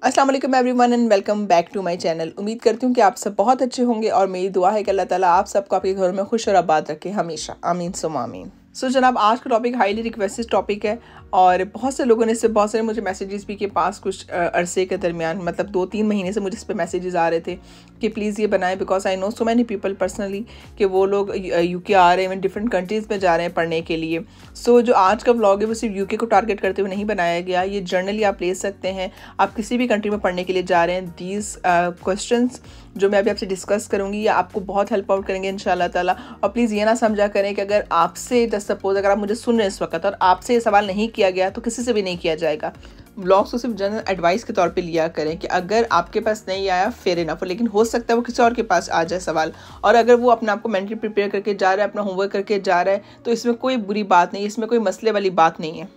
अस्सलाम वालेकुम everyone and welcome back to my channel. उम्मीद करती हूँ कि आप सब बहुत अच्छे होंगे और मेरी दुआ है कि अल्लाह ताला आप सबको आपके घरों में खुश और आबाद रखे हमेशा। आमीन सुम आमीन। सो जनाब, आज का टॉपिक हाईली रिक्वेस्टेड टॉपिक है और बहुत से लोगों ने इससे बहुत सारे मुझे मैसेजेस भी के पास कुछ अरसे के दरमियान, मतलब 2-3 महीने से मुझे इस पर मैसेजेस आ रहे थे कि प्लीज़ ये बनाएं, because I know so many people personally कि वो लोग यूके आ रहे हैं, डिफरेंट कंट्रीज़ में जा रहे हैं पढ़ने के लिए। सो जो आज का व्लॉग है वो सिर्फ यूके को टारगेट करते हुए नहीं बनाया गया, ये जर्नली आप ले सकते हैं। आप किसी भी कंट्री में पढ़ने के लिए जा रहे हैं, दीज क्वेश्चंस जो मैं अभी आपसे डिस्कस करूंगी ये आपको बहुत हेल्प आउट करेंगे इंशाल्लाह ताला। और प्लीज़ ये ना समझा करें कि अगर आपसे जस्ट सपोज अगर आप मुझे सुन रहे हैं इस वक्त और आपसे ये सवाल नहीं किया गया तो किसी से भी नहीं किया जाएगा। ब्लॉग्स को सिर्फ जनरल एडवाइस के तौर पे लिया करें कि अगर आपके पास नहीं आया फेयर इनफ, लेकिन हो सकता है वो किसी और के पास आ जाए सवाल, और अगर वो अपने आप को मेंटली प्रिपेयर करके जा रहा है, अपना होमवर्क करके जा रहा है, तो इसमें कोई बुरी बात नहीं, इसमें कोई मसले वाली बात नहीं है।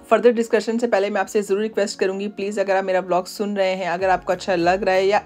फर्दर डिस्कशन से पहले मैं आपसे ज़रूर रिक्वेस्ट करूंगी, प्लीज़ अगर आप मेरा ब्लॉग सुन रहे हैं, अगर आपको अच्छा लग रहा है या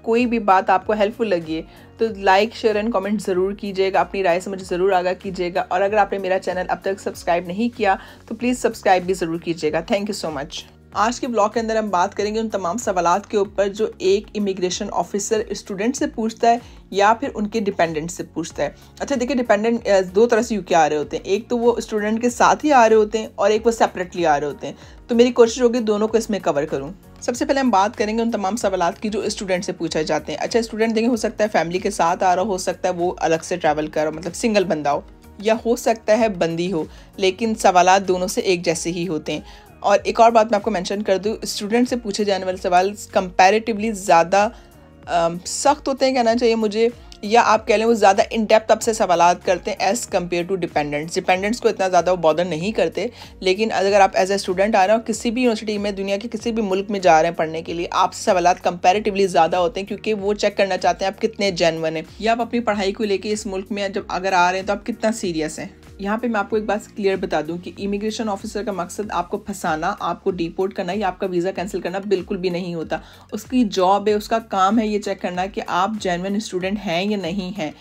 कोई भी बात आपको हेल्पफुल लगी है तो लाइक शेयर एंड कमेंट ज़रूर कीजिएगा, अपनी राय से मुझे ज़रूर आगाह कीजिएगा। और अगर आपने मेरा चैनल अब तक सब्सक्राइब नहीं किया तो प्लीज़ सब्सक्राइब भी ज़रूर कीजिएगा। Thank you so much. आज के ब्लॉग के अंदर हम बात करेंगे उन तमाम सवालात के ऊपर जो एक इमिग्रेशन ऑफिसर स्टूडेंट से पूछता है या फिर उनके डिपेंडेंट से पूछता है। अच्छा देखिए, डिपेंडेंट दो तरह से यूके आ रहे होते हैं, एक तो वो स्टूडेंट के साथ ही आ रहे होते हैं और एक वो सेपरेटली आ रहे होते हैं। तो मेरी कोशिश होगी दोनों को इसमें कवर करूँ। सबसे पहले हम बात करेंगे उन तमाम सवालात की जो स्टूडेंट से पूछे जाते हैं। अच्छा, स्टूडेंट देखिए, हो सकता है फैमिली के साथ आ रहा हो सकता है वो अलग से ट्रैवल कर रहा हो, मतलब सिंगल बंदा हो, या हो सकता है बंदी हो, लेकिन सवालात दोनों से एक जैसे ही होते हैं। और एक और बात मैं आपको मेंशन कर दूं, स्टूडेंट से पूछे जाने वाले सवाल कंपैरेटिवली ज़्यादा सख्त होते हैं कहना चाहिए मुझे, या आप कह लें वो ज़्यादा इन डेप्थ आपसे सवालात करते हैं एज़ कम्पेयर टू डिपेंडेंट्स को इतना ज़्यादा वो बॉदर नहीं करते। लेकिन अगर आप एज ए स्टूडेंट आ रहे हो किसी भी यूनिवर्सिटी में, दुनिया के किसी भी मुल्क में जा रहे हैं पढ़ने के लिए, आपसे सवालात कंपैरेटिवली ज़्यादा होते हैं क्योंकि वो चेक करना चाहते हैं आप कितने जेन्युइन हैं या आप अपनी पढ़ाई को लेके इस मुल्क में जब अगर आ रहे हैं तो आप कितना सीरियस हैं। यहाँ पे मैं आपको एक बात क्लियर बता दूं कि इमिग्रेशन ऑफिसर का मकसद आपको फंसाना, आपको डिपोर्ट करना या आपका वीज़ा कैंसिल करना बिल्कुल भी नहीं होता। उसकी जॉब है, उसका काम है ये चेक करना कि आप जेन्युइन स्टूडेंट हैं या नहीं हैं।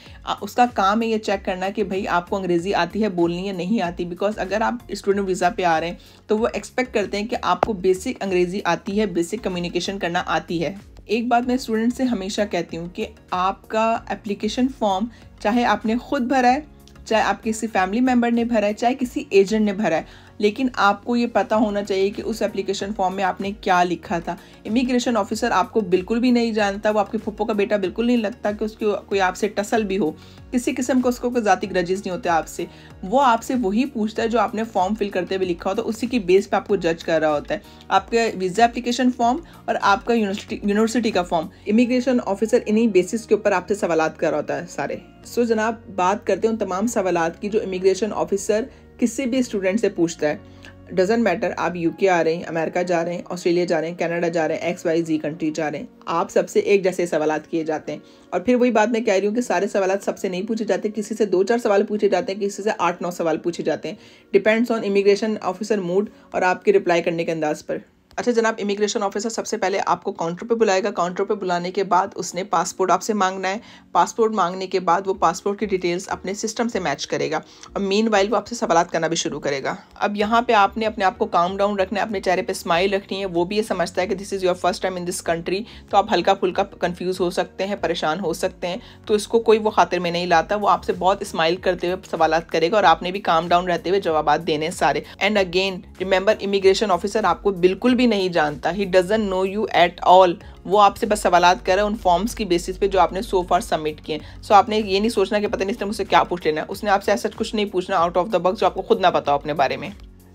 उसका काम है ये चेक करना कि भाई आपको अंग्रेज़ी आती है बोलनी या नहीं आती, बिकॉज अगर आप स्टूडेंट वीज़ा पे आ रहे हैं तो वो एक्सपेक्ट करते हैं कि आपको बेसिक अंग्रेज़ी आती है, बेसिक कम्युनिकेशन करना आती है। एक बात मैं स्टूडेंट से हमेशा कहती हूँ कि आपका एप्लीकेशन फॉर्म चाहे आपने खुद भरा है, चाहे आप किसी फैमिली मेम्बर ने भरा है, चाहे किसी एजेंट ने भरा है, लेकिन आपको ये पता होना चाहिए कि उस एप्लीकेशन फॉर्म में आपने क्या लिखा था। इमिग्रेशन ऑफिसर आपको बिल्कुल भी नहीं जानता, वो आपके फुप्पो का बेटा बिल्कुल नहीं लगता कि उसकी कोई आपसे टसल भी हो, किसी किस्म का उसको कोई ज़ाती ग्रजेस नहीं होते आपसे। वो आपसे वही पूछता है जो आपने फॉर्म फिल करते हुए लिखा होता है, उसी की बेस पे आपको जज कर रहा होता है, आपका वीज़ा एप्लीकेशन फॉर्म और आपका यूनिवर्सिटी का फॉर्म। इमिग्रेशन ऑफिसर इन्हीं बेसिस के ऊपर आपसे सवालात कर रहा होता है सारे। सो जनाब, बात करते हैं उन तमाम सवालात की जो इमिग्रेशन ऑफिसर किसी भी स्टूडेंट से पूछता है। डजेंट मैटर आप यूके आ रहे हैं, अमेरिका जा रहे हैं, ऑस्ट्रेलिया जा रहे हैं, कनाडा जा रहे हैं, XYZ कंट्री जा रहे हैं, आप सबसे एक जैसे सवालात किए जाते हैं। और फिर वही बात मैं कह रही हूँ कि सारे सवालात सबसे नहीं पूछे जाते, किसी से 2-4 सवाल पूछे जाते हैं, किसी से 8-9 सवाल पूछे जाते हैं। Depends on immigration officer mood और आपके रिप्लाई करने के अंदाज पर। अच्छा जनाब, इमिग्रेशन ऑफिसर सबसे पहले आपको काउंटर पे बुलाएगा। काउंटर पे बुलाने के बाद उसने पासपोर्ट आपसे मांगना है। पासपोर्ट मांगने के बाद वो पासपोर्ट की डिटेल्स अपने सिस्टम से मैच करेगा और मीनवाइल वो आपसे सवालात करना भी शुरू करेगा। अब यहाँ पे आपने अपने आप को काम डाउन रखना है, अपने चेहरे पे स्माइल रखनी है। वो भी ये समझता है कि this is your first time in this country, तो आप हल्का फुल्का कन्फ्यूज़ हो सकते हैं, परेशान हो सकते हैं, तो इसको कोई वो खातिर में नहीं लाता। वो आपसे बहुत स्माइल करते हुए सवालात करेगा और आपने भी काम डाउन रहते हुए जवाब देने सारे। And again remember, immigration officer आपको बिल्कुल भी नहीं जानता, he doesn't know you at all. वो आपसे बस सवालात कर रहा है उन फॉर्म्स की बेसिस पे जो आपने सो फार सबमिट किए। सो आपने ये नहीं सोचना कि पता नहीं इसने मुझसे क्या पूछ लेना है। उसने आपसे ऐसा कुछ नहीं पूछना आउट ऑफ द बॉक्स जो आपको खुद ना पता हो अपने बारे में।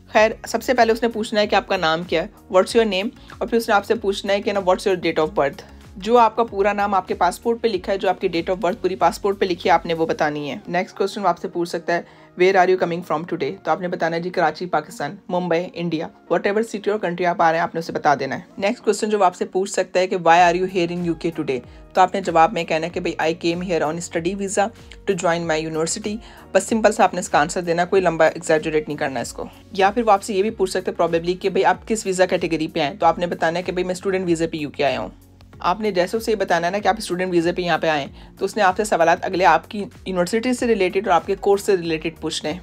खैर, सबसे पहले उसने पूछना है कि आपका नाम क्या है, व्हाट्स योर नेम, और फिर उसने आपसे पूछना है कि ना what's your date of birth. जो आपका पूरा नाम आपके पासपोर्ट पे लिखा है, जो आपकी डेट ऑफ बर्थ पूरी पासपोर्ट पे लिखी है, आपने वो बतानी है। नेक्स्ट क्वेश्चन वो आपसे पूछ सकता है, where are you coming from today, तो आपने बताना है जी Karachi Pakistan, Mumbai India, whatever city और कंट्री आप आ रहे हैं आपने उसे बता देना है। नेक्स्ट क्वेश्चन जो आपसे पूछ सकता है कि why are you here in UK today, तो आपने जवाब में कहना है कि भाई I came here on study visa to join my university. बस सिंपल सा आपने इसका आंसर देना, कोई लंबा एग्जैजरेट नहीं करना इसको। या फिर वो आपसे ये भी पूछ सकते हैं प्रॉबेबली कि भाई आप किस वीज़ा कैटेगरी पे आए, तो आपने बताना है कि भाई मैं स्टूडेंट वीज़े पे यूके आया हूँ। आपने जैसे उसे बताना है ना कि आप स्टूडेंट वीज़े पे यहाँ पे आए, तो उसने आपसे सवालात अगले आपकी यूनिवर्सिटी से रिलेटेड और आपके कोर्स से रिलेटेड पूछने हैं।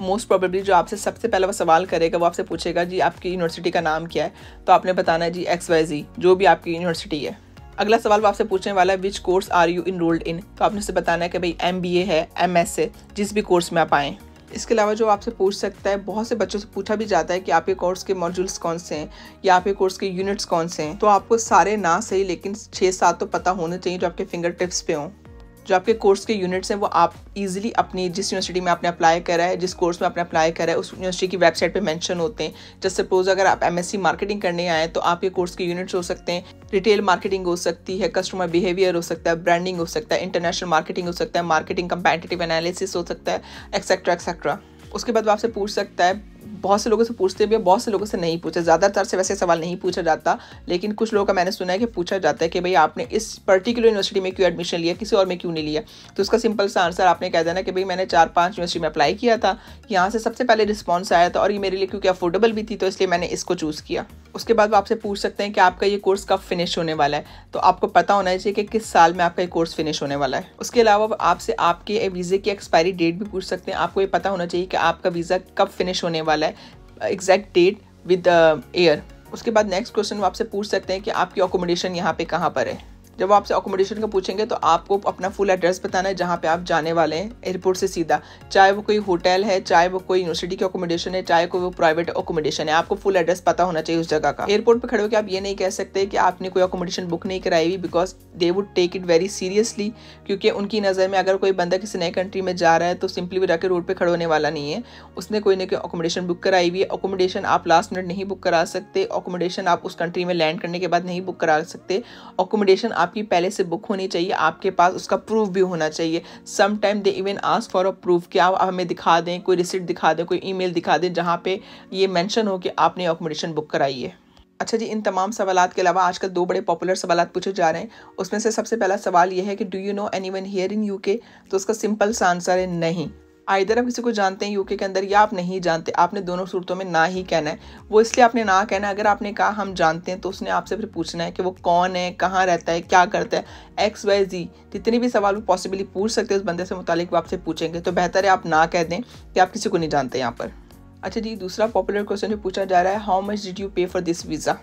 मोस्ट प्रोबेबली जो आपसे सबसे पहला वो सवाल करेगा वो आपसे पूछेगा जी आपकी यूनिवर्सिटी का नाम क्या है, तो आपने बताना है जी XYZ जो भी आपकी यूनिवर्सिटी है। अगला सवाल वो आपसे पूछने वाला है which course are you enrolled in, तो आपने उसे बताना है कि भाई MBA है, MS है, जिस भी कोर्स में आप आएँ। इसके अलावा जो आपसे पूछ सकता है, बहुत से बच्चों से पूछा भी जाता है कि आपके कोर्स के मॉड्यूल्स कौन से हैं या आपके कोर्स के यूनिट्स कौन से हैं, तो आपको सारे ना सही लेकिन 6-7 तो पता होने चाहिए जो आपके फिंगर टिप्स पे हों। जो आपके कोर्स के यूनिट्स हैं वो आप इजीली अपनी जिस यूनिवर्सिटी में आपने अप्लाई करा है, जिस कोर्स में आपने अप्लाई करा है, उस यूनिवर्सिटी की वेबसाइट पे मेंशन होते हैं। जैसे सपोज अगर आप MSc मार्केटिंग करने आए तो आपके कोर्स के यूनिट्स हो सकते हैं, रिटेल मार्केटिंग हो सकती है, कस्टमर बिहेवियर हो सकता है, ब्रांडिंग हो सकता है, इंटरनेशनल मार्केटिंग हो सकता है, मार्केटिंग कंपैटिटिव एनालिसिस हो सकता है, एक्सेट्रा एक्सेट्रा। उसके बाद वो आपसे पूछ सकता है, बहुत से लोगों से पूछते भी, बहुत से लोगों से नहीं पूछा, ज़्यादातर से वैसे सवाल नहीं पूछा जाता, लेकिन कुछ लोगों का मैंने सुना है कि पूछा जाता है कि भाई आपने इस पर्टिकुलर यूनिवर्सिटी में क्यों एडमिशन लिया, किसी और में क्यों नहीं लिया। तो उसका सिंपल सा आंसर आपने कह देना कि भाई मैंने 4-5 यूनिवर्सिटी में अप्लाई किया था, यहाँ से सबसे पहले रिस्पॉन्स आया था और ये मेरे लिए क्योंकि अफोर्डेबल भी थी तो इसलिए मैंने इसको चूज़ किया। उसके बाद वो आपसे पूछ सकते हैं कि आपका ये कोर्स कब फिनिश होने वाला है, तो आपको पता होना चाहिए कि किस साल में आपका ये कोर्स फिनिश होने वाला है। उसके अलावा वो आपसे आपके वीज़े की एक्सपायरी डेट भी पूछ सकते हैं। आपको ये पता होना चाहिए कि आपका वीज़ा कब फिनिश होने वाला है, एग्जैक्ट डेट विद ईयर। उसके बाद नेक्स्ट क्वेश्चन वो आपसे पूछ सकते हैं कि आपकी अकोमोडेशन यहाँ पे कहाँ पर है। जब वो आपसे अकोमोडेशन का पूछेंगे तो आपको अपना फुल एड्रेस बताना है जहाँ पे आप जाने वाले हैं एयरपोर्ट से सीधा, चाहे वो कोई होटल है, चाहे वो कोई यूनिवर्सिटी की अकोमोडेशन है, चाहे कोई वो प्राइवेट अकोमोडेशन है, आपको फुल एड्रेस पता होना चाहिए उस जगह का। एयरपोर्ट पे खड़े होकर आप ये नहीं कह सकते कि आपने कोई अकोमोडेशन बुक नहीं कराई हुई, because they would take it very seriously, क्योंकि उनकी नज़र में अगर कोई बंदा किसी नए कंट्री में जा रहा है तो सिंपली वो जाकर रोड पर खड़े होने वाला नहीं है, उसने कोई ना कोई अकोमोडेशन बुक कराई हुई है। अकोमोडेशन आप लास्ट मिनट नहीं बुक करा सकते, अकोमोडेशन आप उस कंट्री में लैंड करने के बाद नहीं बुक करा सकते, अकोमोडेशन आपकी पहले से बुक होनी चाहिए, आपके पास उसका प्रूफ भी होना चाहिए। Some time they even ask for a proof कि आप हमें दिखा दें, कोई रिसिप्ट दिखा दें, कोई ईमेल दिखा दें जहाँ पे ये मेंशन हो कि आपने अकोमोडेशन बुक कराई है। अच्छा जी, इन तमाम सवालात के अलावा आजकल 2 बड़े पॉपुलर सवालात पूछे जा रहे हैं। उसमें से सबसे पहला सवाल ये है कि do you know anyone here in UK, तो उसका सिंपल सा आंसर है नहीं। आइदर आप किसी को जानते हैं UK के अंदर या आप नहीं जानते, आपने दोनों सूरतों में ना ही कहना है। वो इसलिए आपने ना कहना है, अगर आपने कहा हम जानते हैं तो उसने आपसे फिर पूछना है कि वो कौन है, कहाँ रहता है, क्या करता है, XYZ जितने भी सवाल वो पॉसिबली पूछ सकते हैं उस बंदे से मुतालिक वो आपसे पूछेंगे, तो बेहतर है आप ना कह दें कि आप किसी को नहीं जानते यहाँ पर। अच्छा जी, दूसरा पॉपुलर क्वेश्चन जो पूछा जा रहा है, हाउ मच डिड यू पे फॉर दिस वीज़ा,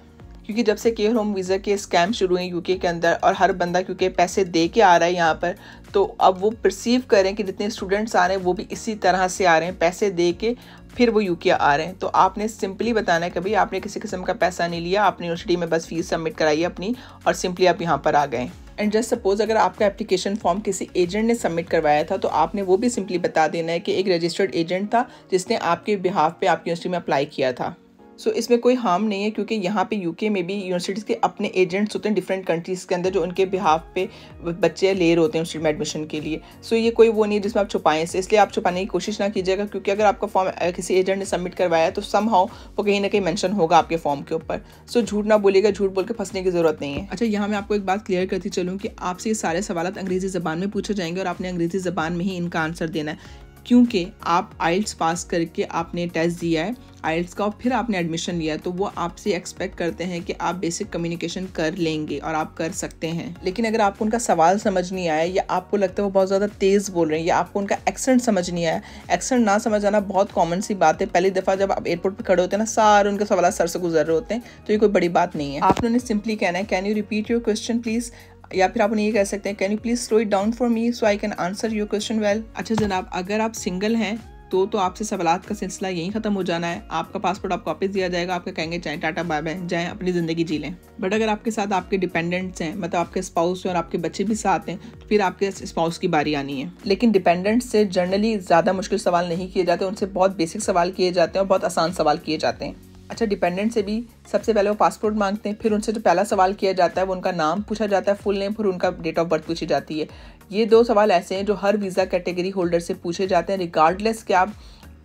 क्योंकि जब से केयर होम वीज़ा के स्कैम शुरू हुए UK के अंदर और हर बंदा क्योंकि पैसे दे के आ रहा है यहाँ पर, तो अब वो परसीव करें कि जितने स्टूडेंट्स आ रहे हैं वो भी इसी तरह से आ रहे हैं, पैसे दे के फिर वो UK आ रहे हैं। तो आपने सिंपली बताना है कि भाई आपने किसी किस्म का पैसा नहीं लिया, आपने यूनिवर्सिटी में बस फीस सबमिट कराई है अपनी और सिंपली आप यहाँ पर आ गए। एंड जस्ट सपोज अगर आपका एप्लीकेशन फॉर्म किसी एजेंट ने सबमिट करवाया था तो आपने वो भी सिंपली बता देना है कि एक रजिस्टर्ड एजेंट था जिसने आपके बिहाफ पे आपकी यूनिवर्सिटी में अप्लाई किया था। सो इसमें कोई हार्म नहीं है, क्योंकि यहाँ पे UK में भी यूनिवर्सिटीज़ के अपने एजेंट्स होते हैं डिफरेंट कंट्रीज़ के अंदर जो उनके बिहाफ पे बच्चे ले रहे होते हैं यूनिवर्सिटी में एडमिशन के लिए। सो ये कोई वो नहीं है जिसमें आप छुपाएं से, इसलिए आप छुपाने की कोशिश ना कीजिएगा, क्योंकि अगर आपका फॉर्म किसी एजेंट ने सबमिट करवाया तो समहाउ वो कहीं ना कहीं मेंशन होगा आपके फॉर्म के ऊपर। सो झूठ ना बोलिएगा, झूठ बोल के फंसने की ज़रूरत नहीं है। अच्छा, यहाँ मैं आपको एक बात क्लियर करती चलूँ कि आपसे ये सारे सवाल अंग्रेज़ी ज़बान में पूछे जाएंगे और आपने अंग्रेज़ी ज़बान में ही इनका आंसर देना है, क्योंकि आप IELTS पास करके आपने टेस्ट दिया है IELTS का और फिर आपने एडमिशन लिया है, तो वो आपसे एक्सपेक्ट करते हैं कि आप बेसिक कम्युनिकेशन कर लेंगे और आप कर सकते हैं। लेकिन अगर आपको उनका सवाल समझ नहीं आया या आपको लगता है वो बहुत ज़्यादा तेज़ बोल रहे हैं या आपको उनका एक्सेंट समझ नहीं आया, एक्सेंट ना समझ आना बहुत कॉमन सी बात है। पहली दफ़ा जब आप एयरपोर्ट पर खड़े होते हैं ना, सारे उनके सवाल सर से गुजर रहे होते हैं, तो ये कोई बड़ी बात नहीं है। आपने उन्हें सिंपली कहना है can you repeat your question please, या फिर आप उन्हें ये कह सकते हैं can you please slow it down for me so I can answer your question well. अच्छा जनाब, अगर आप सिंगल हैं तो आपसे सवालात का सिलसिला यहीं ख़त्म हो जाना है। आपका पासपोर्ट आपको वापस दिया जाएगा, आपके कहेंगे चाहे टाटा बाय बाय, जाएँ अपनी ज़िंदगी जी लें। बट अगर आपके साथ आपके डिपेंडेंट्स हैं, मतलब आपके स्पाउस और आपके बच्चे भी साथ हैं, तो फिर आपके स्पाउस की बारी आनी है। लेकिन डिपेंडेंट्स से जनरली ज़्यादा मुश्किल सवाल नहीं किए जाते, उनसे बहुत बेसिक सवाल किए जाते हैं और बहुत आसान सवाल किए जाते हैं। अच्छा, डिपेंडेंट से भी सबसे पहले वो पासपोर्ट मांगते हैं, फिर उनसे जो पहला सवाल किया जाता है वो उनका नाम पूछा जाता है, फुल नेम, फिर उनका डेट ऑफ बर्थ पूछी जाती है। ये 2 सवाल ऐसे हैं जो हर वीज़ा कैटेगरी होल्डर से पूछे जाते हैं, रिगार्डलेस कि आप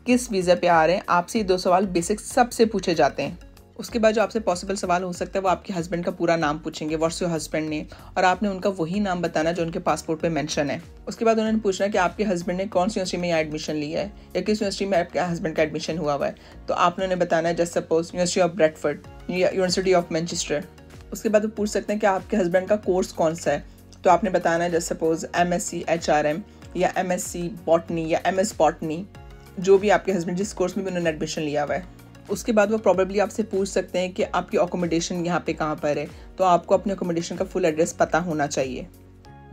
किस वीज़ा पे आ रहे हैं, आपसे ये 2 सवाल बेसिक सबसे पूछे जाते हैं। उसके बाद जो आपसे पॉसिबल सवाल हो सकता है वो आपके हस्बैंड का पूरा नाम पूछेंगे, व्हाट्स योर हस्बैंड नेम, और आपने उनका वही नाम बताना जो उनके पासपोर्ट पे मेंशन है। उसके बाद उन्होंने पूछना कि आपके हस्बैंड ने कौन सी यूनिवर्सिटी में यहाँ एडमिशन लिया है या किस यूनिवर्सिटी में आपके हस्बैंड का एडमिशन हुआ है, तो आपने उन्हें बताना है just suppose university of Bradford या यूनिवर्सिटी ऑफ मैनचेस्टर। उसके बाद वो पूछ सकते हैं कि आपके हस्बैंड का कोर्स कौन सा है, तो आपने बताना है जस्ट सपोज MSc HRM या MSc बॉटनी या MS बॉटनी जो भी आपके हस्बैंड जिस कोर्स में भी उन्होंने एडमिशन लिया हुआ है। उसके बाद वो प्रॉबेबली आपसे पूछ सकते हैं कि आपकी अकोमोडेशन यहाँ पे कहाँ पर है, तो आपको अपने अकोमोडेशन का फुल एड्रेस पता होना चाहिए।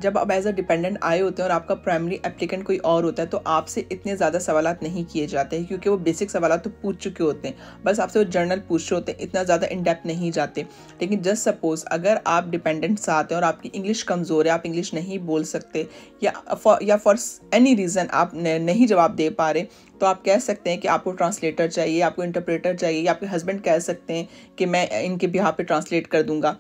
जब आप एज अ डिपेंडेंट आए होते हैं और आपका प्राइमरी एप्लीकेंट कोई और होता है तो आपसे इतने ज़्यादा सवालात नहीं किए जाते हैं, क्योंकि वो बेसिक सवालात तो पूछ चुके होते हैं, बस आपसे वो जर्नल पूछ रहे होते हैं, इतना ज़्यादा इन डेप्थ नहीं जाते। लेकिन जस्ट सपोज़ अगर आप डिपेंडेंट्स आते हैं और आपकी इंग्लिश कमज़ोर है, आप इंग्लिश नहीं बोल सकते या फॉर एनी रीज़न आप नहीं जवाब दे पा रहे, तो आप कह सकते हैं कि आपको ट्रांसलेटर चाहिए, आपको इंटरप्रेटर चाहिए, या आपके हस्बैंड कह सकते हैं कि मैं इनके बिहाफ पे ट्रांसलेट कर दूंगा।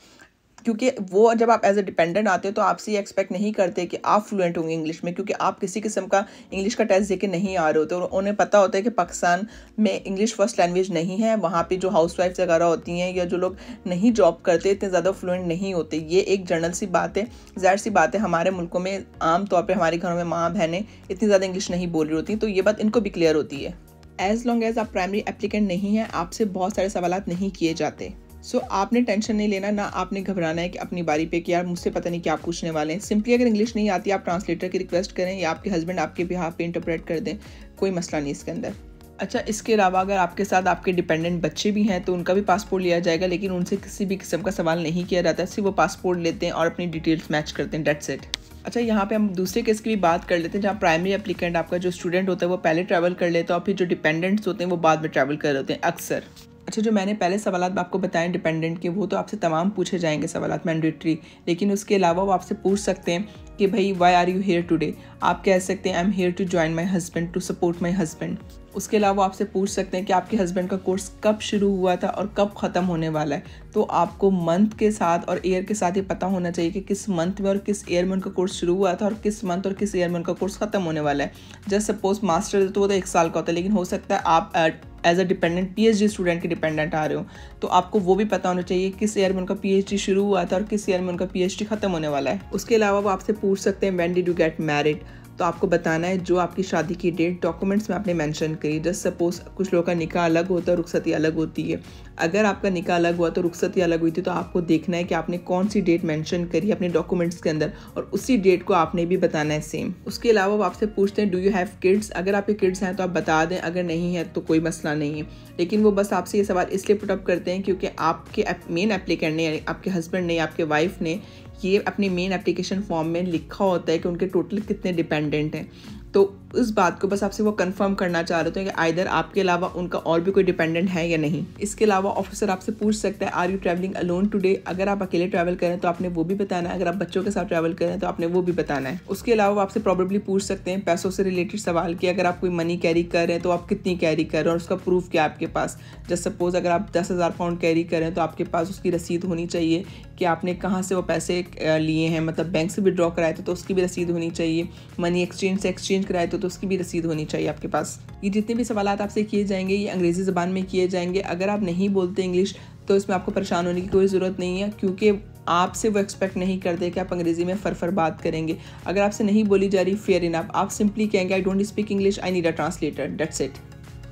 क्योंकि वो जब आप एज ए डिपेंडेंट आते हो तो आपसे ये एक्सपेक्ट नहीं करते कि आप फ्लुएंट होंगे इंग्लिश में, क्योंकि आप किसी किस्म का इंग्लिश का टेस्ट देके नहीं आ रहे होते और उन्हें पता होता है कि पाकिस्तान में इंग्लिश फर्स्ट लैंग्वेज नहीं है। वहाँ पे जो हाउसवाइफ्स वगैरह होती हैं या जो लोग नहीं जॉब करते इतने ज़्यादा फ्लुएंट नहीं होते। ये एक जनरल सी बात है, ज़ाहिर सी बात है। हमारे मुल्कों में आम तौर पर हमारे घरों में माँ बहनें इतनी ज़्यादा इंग्लिश नहीं बोल रही होती, तो ये बात इनको भी क्लियर होती है। एज लॉन्ग एज आप प्राइमरी एप्लीकेंट नहीं हैं, आपसे बहुत सारे सवालात नहीं किए जाते। आपने टेंशन नहीं लेना, ना आपने घबराना है कि अपनी बारी पे कि यार मुझसे पता नहीं क्या पूछने वाले हैं। सिंपली अगर इंग्लिश नहीं आती आप ट्रांसलेटर की रिक्वेस्ट करें या आपके हस्बैंड आपके बिहाफ पे इंटरप्रेट कर दें, कोई मसला नहीं इसके अंदर। अच्छा, इसके अलावा अगर आपके साथ आपके डिपेंडेंट बच्चे भी हैं तो उनका भी पासपोर्ट लिया जाएगा, लेकिन उनसे किसी भी किस्म का सवाल नहीं किया जाता, सिर्फ वो पासपोर्ट लेते हैं और अपनी डिटेल्स मैच करते हैं, डेट्स इट। अच्छा, यहाँ पे हम दूसरे केस की भी बात कर लेते हैं, जहाँ प्राइमरी एप्लीकेंट आपका जो स्टूडेंट होता है वो पहले ट्रैवल कर लेता है और फिर जो डिपेंडेंट्स होते हैं वो बाद में ट्रैवल कर रहे होते हैं अक्सर। अच्छा, जो मैंने पहले सवालात आपको बताएं डिपेंडेंट के, वो तो आपसे तमाम पूछे जाएंगे सवालात मैंडेटरी, लेकिन उसके अलावा वो आपसे पूछ सकते हैं कि भाई why are you here today. आप कह सकते हैं I am here to join my husband, to support my husband. उसके अलावा आपसे पूछ सकते हैं कि आपके हस्बैंड का कोर्स कब शुरू हुआ था और कब ख़त्म होने वाला है। तो आपको मंथ के साथ और ईयर के साथ ही पता होना चाहिए कि किस मंथ में और किस ईयर में उनका कोर्स शुरू हुआ था और किस मंथ और किस ईयर में उनका कोर्स ख़त्म होने वाला है। जस्ट सपोज मास्टर तो वो तो 1 साल का होता है, लेकिन हो सकता है आप as a dependent PhD student के डिपेंडेंट आ रहे हो, तो आपको वो भी पता होना चाहिए किस ईयर में उनका PhD शुरू हुआ था और किस ईयर में उनका PhD ख़त्म होने वाला है। उसके अलावा वो आपसे पूछ सकते हैं when did you get married, तो आपको बताना है जो आपकी शादी की डेट डॉक्यूमेंट्स में आपने मेंशन करी। जस्ट सपोज कुछ लोगों का निकाह अलग होता है, रुखसती अलग होती है। अगर आपका निकाह अलग हुआ तो रुखसती अलग हुई थी, तो आपको देखना है कि आपने कौन सी डेट मेंशन करी अपने डॉक्यूमेंट्स के अंदर, और उसी डेट को आपने भी बताना है सेम। उसके अलावा वो आपसे पूछते हैं डू यू हैव किड्स। अगर आपके किड्स हैं तो आप बता दें, अगर नहीं है तो कोई मसला नहीं है। लेकिन वो बस आपसे ये सवाल इसलिए पुटअप करते हैं क्योंकि आपके मेन एप्लीकेंट ने, यानी आपके हस्बैंड ने, आपके वाइफ ने ये अपने मेन एप्लीकेशन फॉर्म में लिखा होता है कि उनके टोटल कितने डिपेंडेंट हैं। तो इस बात को बस आपसे वो कंफर्म करना चाह रहे थे कि आइदर आपके अलावा उनका और भी कोई डिपेंडेंट है या नहीं। इसके अलावा ऑफिसर आपसे पूछ सकता है are you travelling alone today. अगर आप अकेले ट्रैवल करें तो आपने वो भी बताना है, अगर आप बच्चों के साथ ट्रैवल करें तो आपने वो भी बताना है। उसके अलावा वो आपसे प्रॉब्लली पूछ सकते हैं पैसों से रिलेटेड सवाल कि अगर आप कोई मनी कैरी कर रहे हैं तो आप कितनी कैरी कर रहे हैं और उसका प्रूफ क्या है आपके पास। जस्ट सपोज अगर आप 10,000 पाउंड कैरी करें तो आपके पास उसकी रसीद होनी चाहिए कि आपने कहाँ से वो पैसे लिए हैं, मतलब बैंक से विड्रॉ कराए थे तो उसकी भी रसीद होनी चाहिए, मनी एक्सचेंज से एक्सचेंज कराए तो उसकी भी रसीद होनी चाहिए आपके पास। ये जितने भी सवालात आपसे किए जाएंगे ये अंग्रेज़ी ज़बान में किए जाएंगे। अगर आप नहीं बोलते इंग्लिश तो इसमें आपको परेशान होने की कोई ज़रूरत नहीं है, क्योंकि आपसे वो एक्सपेक्ट नहीं करते कि आप अंग्रेज़ी में फर बात करेंगे। अगर आपसे नहीं बोली जा रही फेयर इनफ, आप सिंपली कहेंगे I don't speak English, I need a translator, that's it.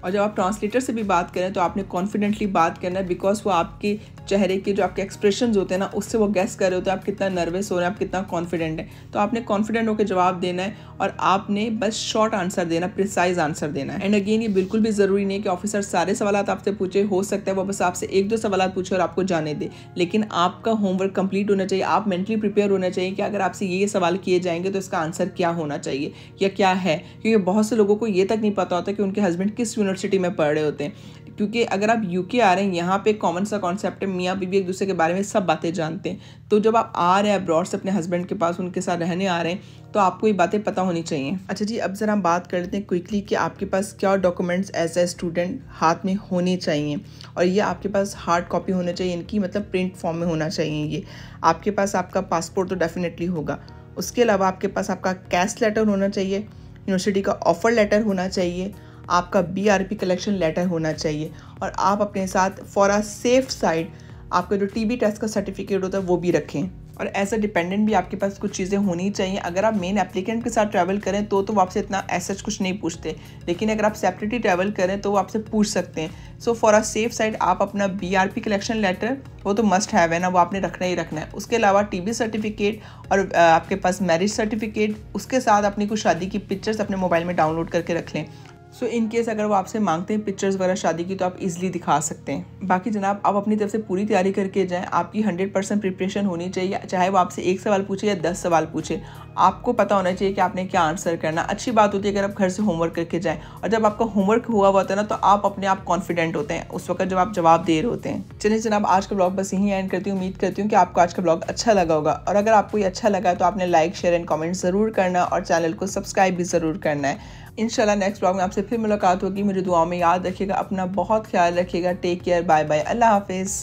और जब आप ट्रांसलेटर से भी बात करें तो आपने कॉन्फिडेंटली बात करना है, बिकॉज वो आपके चेहरे के जो आपके एक्सप्रेशंस होते हैं ना उससे वो गेस कर रहे होते हैं आप कितना नर्वस हो रहे हैं, आप कितना कॉन्फिडेंट हैं। तो आपने कॉन्फिडेंट होकर जवाब देना है और आपने बस शॉर्ट आंसर देना, प्रिसाइज आंसर देना है। एंड अगेन ये बिल्कुल भी ज़रूरी नहीं कि ऑफिसर सारे सवालात आपसे पूछे, हो सकता है वो बस आपसे 1-2 सवालात पूछे और आपको जाने दे, लेकिन आपका होमवर्क कंप्लीट होना चाहिए। आप मेंटली प्रिपेयर होना चाहिए कि अगर आपसे ये सवाल किए जाएंगे तो इसका आंसर क्या होना चाहिए या क्या है, क्योंकि बहुत से लोगों को ये तक नहीं पता होता कि उनके हस्बैंड किस यूनिवर्सिटी में पढ़ रहे होते हैं। क्योंकि अगर आप UK आ रहे हैं, यहाँ पे कॉमन सा कॉन्सेप्ट है, मियाँ बीवी एक दूसरे के बारे में सब बातें जानते हैं। तो जब आप आ रहे हैं अब्रॉड से अपने हस्बैंड के पास, उनके साथ रहने आ रहे हैं, तो आपको ये बातें पता होनी चाहिए। अच्छा जी, अब ज़रा हम बात कर लेते हैं क्विकली कि आपके पास क्या डॉक्यूमेंट्स एज ए स्टूडेंट हाथ में होने चाहिए, और ये आपके पास हार्ड कॉपी होना चाहिए, इनकी मतलब प्रिंट फॉर्म में होना चाहिए। ये आपके पास आपका पासपोर्ट तो डेफिनेटली होगा। उसके अलावा आपके पास आपका कैश लेटर होना चाहिए, यूनिवर्सिटी का ऑफर लेटर होना चाहिए, आपका BRP कलेक्शन लेटर होना चाहिए, और आप अपने साथ फॉर अ सेफ साइड आपका जो TB टेस्ट का सर्टिफिकेट होता है वो भी रखें। और एज अ डिपेंडेंट भी आपके पास कुछ चीज़ें होनी चाहिए। अगर आप मेन एप्लीकेंट के साथ ट्रैवल करें तो वो आपसे इतना ऐसा कुछ नहीं पूछते, लेकिन अगर आप सेपरेटली ट्रैवल करें तो वो आपसे पूछ सकते हैं। So for a safe side आप अपना BRP कलेक्शन लेटर, वो तो मस्ट हैव है ना, वो आपने रखना ही रखना है। उसके अलावा TB सर्टिफिकेट और आपके पास मैरिज सर्टिफिकेट, उसके साथ अपनी कुछ शादी की पिक्चर्स अपने मोबाइल में डाउनलोड करके रख लें। सो इन केस अगर वो आपसे मांगते हैं पिक्चर्स वगैरह शादी की तो आप इजीली दिखा सकते हैं। बाकी जनाब आप अपनी तरफ से पूरी तैयारी करके जाएं, आपकी 100% प्रिपरेशन होनी चाहिए, चाहे वो आपसे 1 सवाल पूछे या 10 सवाल पूछे, आपको पता होना चाहिए कि आपने क्या आंसर करना। अच्छी बात होती है अगर आप घर से होमवर्क करके जाएं, और जब आपका होमवर्क हुआ होता है ना तो आप अपने आप कॉन्फिडेंट होते हैं उस वक्त जब आप जवाब दे रहे होते हैं। चलिए जनाब आज का ब्लॉग बस यहीं एंड करती हूँ। उम्मीद करती हूँ कि आपको आज का ब्लॉग अच्छा लगा होगा, और अगर आपको ये अच्छा लगा तो आपने लाइक शेयर एंड कमेंट ज़रूर करना और चैनल को सब्सक्राइब भी ज़रूर करना है। इंशाल्लाह नेक्स्ट ब्लॉग में आपसे फिर मुलाकात होगी। मेरी दुआओं में याद रखिएगा, अपना बहुत ख्याल रखिएगा। टेक केयर, बाय बाय, अल्लाह हाफिज़।